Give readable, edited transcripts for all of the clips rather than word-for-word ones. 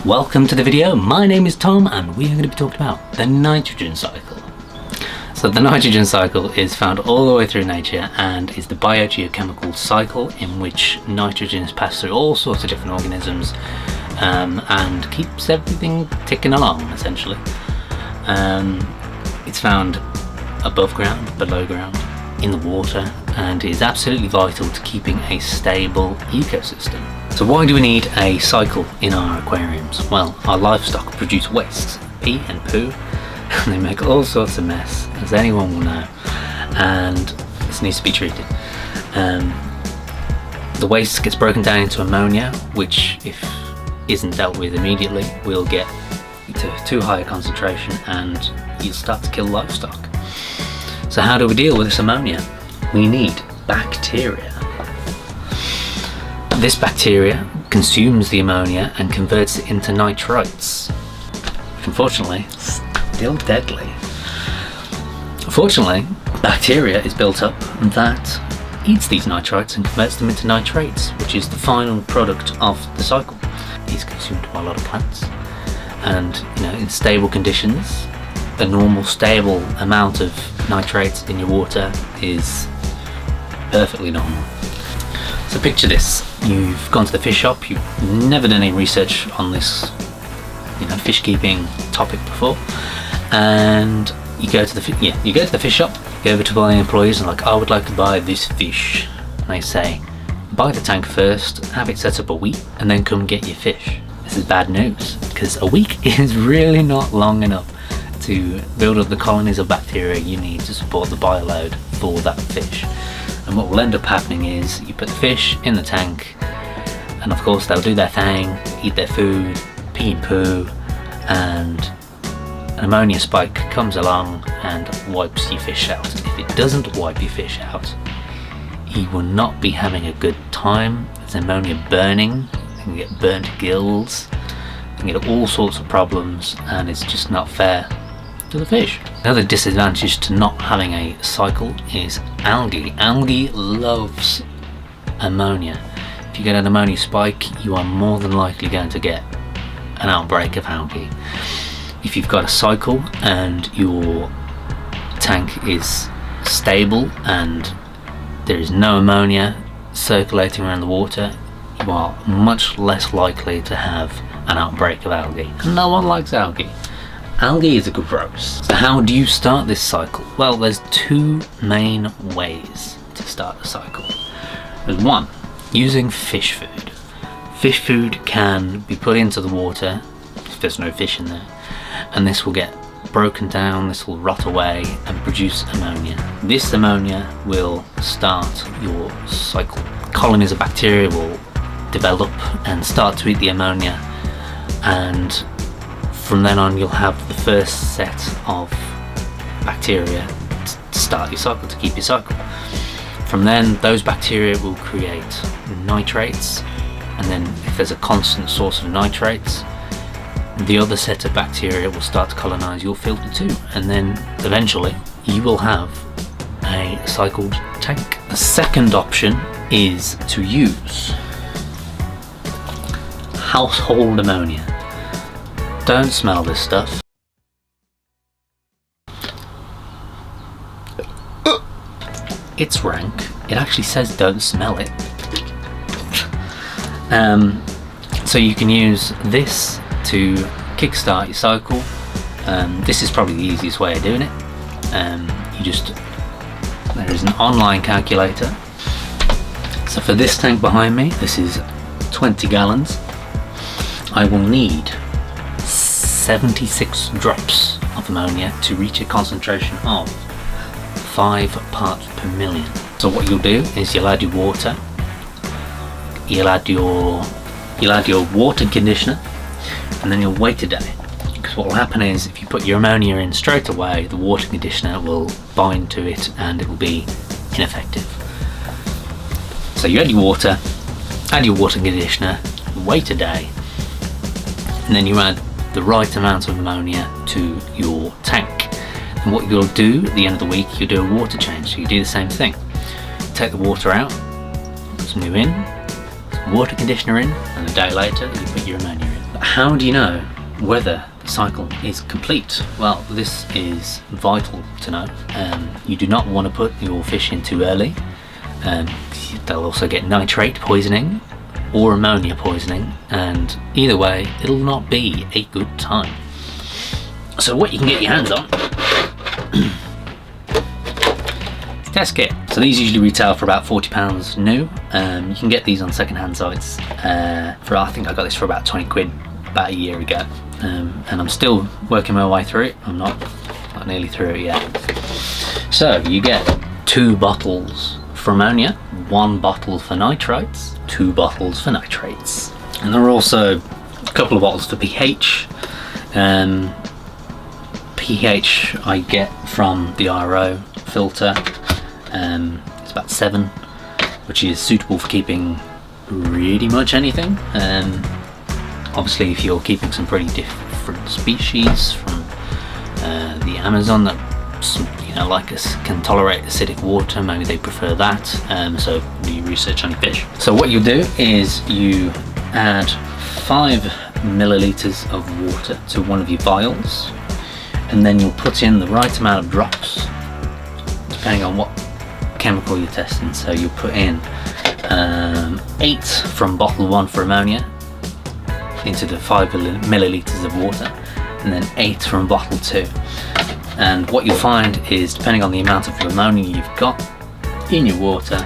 Welcome to the video. My name is Tom and we are going to be talking about the nitrogen cycle. So the nitrogen cycle is found all the way through nature and is the biogeochemical cycle in which nitrogen is passed through all sorts of different organisms and keeps everything ticking along essentially. It's found above ground, below ground, in the water, and is absolutely vital to keeping a stable ecosystem. So why do we need a cycle in our aquariums? Well, our livestock produce wastes, pee and poo, and they make all sorts of mess, as anyone will know, and this needs to be treated. The waste gets broken down into ammonia, which if isn't dealt with immediately will get to too high a concentration and you'll start to kill livestock. So how do we deal with this ammonia? We need bacteria. This bacteria consumes the ammonia and converts it into nitrites, which unfortunately is still deadly. Fortunately, bacteria is built up that eats these nitrites and converts them into nitrates, which is the final product of the cycle. It's consumed by a lot of plants, and in stable conditions, a normal stable amount of nitrates in your water is perfectly normal. So picture this: you've gone to the fish shop, you've never done any research on this fish keeping topic before, and you go to the fish shop, you go over to one of the employees and I would like to buy this fish, and they say, buy the tank first, have it set up a week, and then come get your fish. This is bad news, because a week is really not long enough to build up the colonies of bacteria you need to support the bioload for that fish. And what will end up happening is you put the fish in the tank, and of course they'll do their thing, eat their food, pee and poo, and an ammonia spike comes along and wipes your fish out. If it doesn't wipe your fish out, you will not be having a good time. There's ammonia burning, you can get burnt gills, you can get all sorts of problems, and it's just not fair to the fish. Another disadvantage to not having a cycle is algae. Algae loves ammonia. If you get an ammonia spike, you are more than likely going to get an outbreak of algae. If you've got a cycle and your tank is stable and there is no ammonia circulating around the water, you are much less likely to have an outbreak of algae. And no one likes algae. Algae is gross. So how do you start this cycle? Well, there's two main ways to start a cycle. There's one, using fish food. Fish food can be put into the water if there's no fish in there, and this will get broken down, this will rot away and produce ammonia. This ammonia will start your cycle. Colonies of bacteria will develop and start to eat the ammonia, and from then on you'll have the first set of bacteria to start your cycle, to keep your cycle. From then those bacteria will create nitrates, and then if there's a constant source of nitrates, the other set of bacteria will start to colonize your filter too, and then eventually you will have a cycled tank. The second option is to use household ammonia. Don't smell this stuff. It's rank. It actually says don't smell it. So you can use this to kickstart your cycle. This is probably the easiest way of doing it. There is an online calculator. So for this tank behind me, this is 20 gallons. I will need 76 drops of ammonia to reach a concentration of 5 parts per million. So what you'll do is you'll add your water, you'll add your water conditioner, and then you'll wait a day. Because what will happen is if you put your ammonia in straight away, the water conditioner will bind to it and it will be ineffective. So you add your water conditioner, wait a day, and then you add the right amount of ammonia to your tank. And what you'll do at the end of the week, you'll do a water change. So you do the same thing. Take the water out, put some new in, some water conditioner in, and a day later you put your ammonia in. how do you know whether the cycle is complete? Well, this is vital to know. You do not want to put your fish in too early. They'll also get nitrate poisoning or ammonia poisoning, and either way it'll not be a good time. So what you can get your hands on test kit. So these usually retail for about £40 new. You can get these on second-hand sites for, I think I got this for about 20 quid about a year ago, and I'm still working my way through it. I'm not nearly through it yet. So you get 2 bottles for ammonia, 1 bottle for nitrites, 2 bottles for nitrates, and there are also a couple of bottles for pH. pH I get from the RO filter. It's about 7, which is suitable for keeping pretty much anything. Obviously, if you're keeping some pretty different species from the Amazon that like us can tolerate acidic water, maybe they prefer that. So do your research on your fish. So what you'll do is you add 5 milliliters of water to one of your vials, and then you'll put in the right amount of drops depending on what chemical you're testing. So you'll put in 8 from bottle 1 for ammonia into the 5 milliliters of water, and then 8 from bottle 2. And what you'll find is, depending on the amount of ammonia you've got in your water,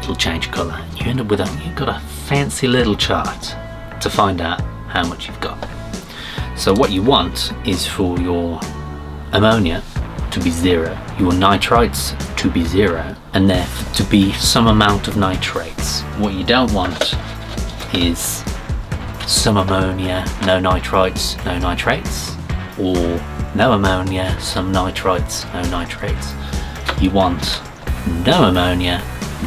it'll change colour. You end up with you've got a fancy little chart to find out how much you've got. So what you want is for your ammonia to be 0, your nitrites to be 0, and there to be some amount of nitrates. What you don't want is some ammonia, no nitrites, no nitrates, or no ammonia, some nitrites, no nitrates. You want no ammonia,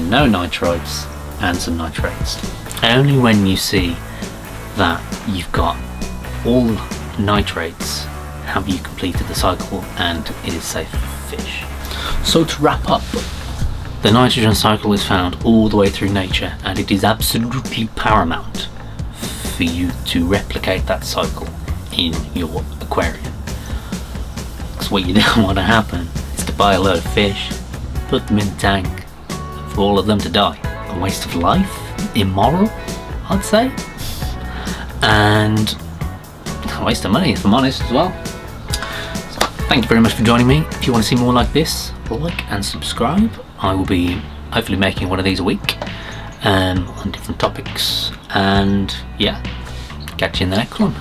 no nitrites, and some nitrates. Only when you see that you've got all nitrates have you completed the cycle and it is safe for fish. So to wrap up, the nitrogen cycle is found all the way through nature, and it is absolutely paramount for you to replicate that cycle in your aquarium. Because what you don't want to happen is to buy a load of fish, put them in the tank, and for all of them to die. A waste of life, immoral, I'd say, and a waste of money, if I'm honest, as well. So thank you very much for joining me. If you want to see more like this, like and subscribe. I will be hopefully making one of these a week on different topics, and yeah, catch you in the next one.